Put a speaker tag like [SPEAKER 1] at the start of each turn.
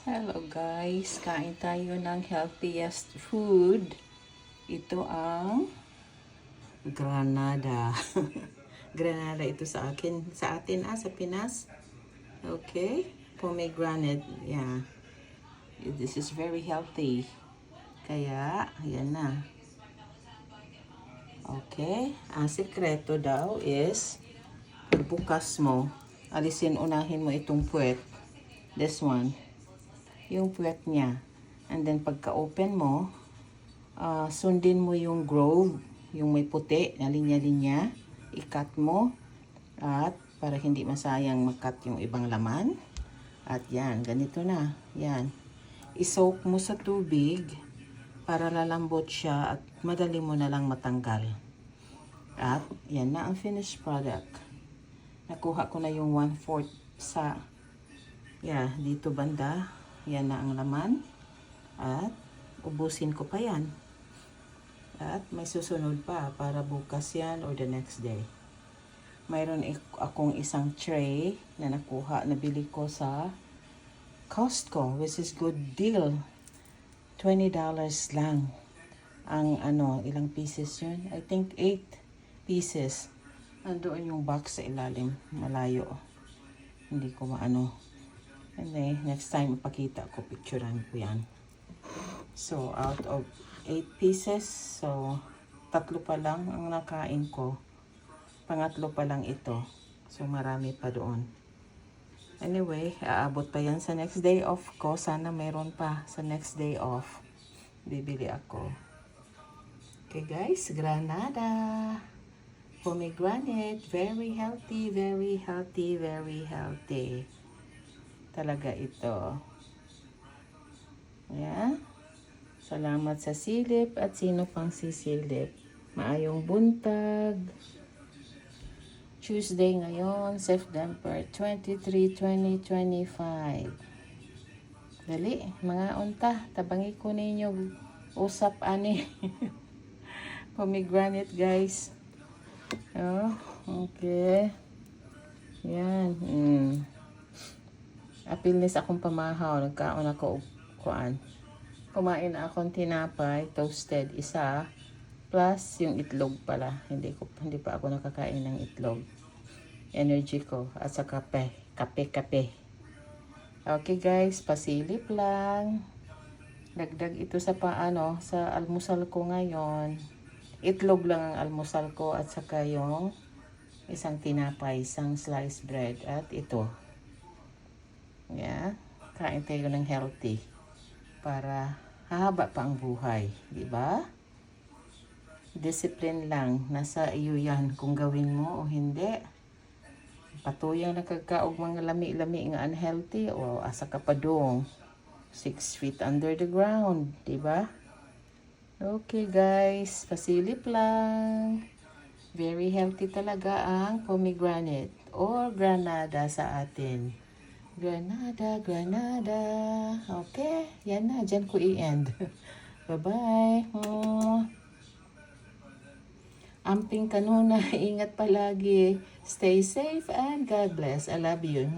[SPEAKER 1] Hello guys, kain tayo ng healthiest food. Ito ang granada. Granada ito sa akin, sa atin sa Pinas. Okay, pomegranate. Yeah. This is very healthy. Kaya, ayan na. Okay, ang sekreto daw is pagbukas mo, unahin mo itong puwet. This one. Yung puwet niya. And then pagka-open mo, sundin mo yung grove, yung may puti na linya-linya, i-cut mo at para hindi masayang mag-cut yung ibang laman. At yan, ganito na. Yan. I-soak mo sa tubig para lalambot siya at madali mo na lang matanggal. At yan na ang finished product. Nakuha ko na yung 1/4 sa dito banda. Yan na ang laman. At ubusin ko pa yan. At may susunod pa para bukas yan or the next day. Mayroon akong isang tray na nabili ko sa Costco, which is good deal. $20 lang. Ang ilang pieces yun? I think 8 pieces. Andoon yung box sa ilalim. Malayo. Hindi ko maano. And then, next time, ipakita ko, picturean ko yan. So, out of 8 pieces, so, 3 pa lang ang nakain ko. Pangatlo pa lang ito. So, marami pa doon. Anyway, aabot pa yan sa next day off ko. Sana mayroon pa sa next day off. Bibili ako. Okay guys, granada. Pomegranate. Very healthy, very healthy, very healthy. Talaga ito. Ayan. Salamat sa silip at sino pang sisilip. Maayong buntag. Tuesday ngayon, September 23, 2025. Dali, mga unta. Tabangi ko ninyo. Usap ani. Pomegranate guys. Oh, okay. Yan. Apilis akong pamahaw. Nagkaon ako kuan. Kumain akong tinapay, toasted isa, plus yung itlog pala. Hindi pa ako nakakain ng itlog. Energy ko at sa kape. Kape. Okay guys, pasilip lang. Dagdag ito sa sa almusal ko ngayon. Itlog lang ang almusal ko at saka yung isang tinapay, isang sliced bread at ito. Yeah, kain tayo ng healthy para hahaba pa ang buhay, di ba? Discipline lang, nasa iyo yan kung gawin mo o hindi. Patuyang nagkakaog mga lami-lami nga unhealthy o asa ka pa dong 6 feet under the ground, di ba? Okay guys, pasilip lang. Very healthy talaga ang pomegranate or granada sa atin. Granada. Okay, yan na. Diyan ko i-end. Bye-bye. Amping kanuna. Ingat palagi. Stay safe and God bless. I love you.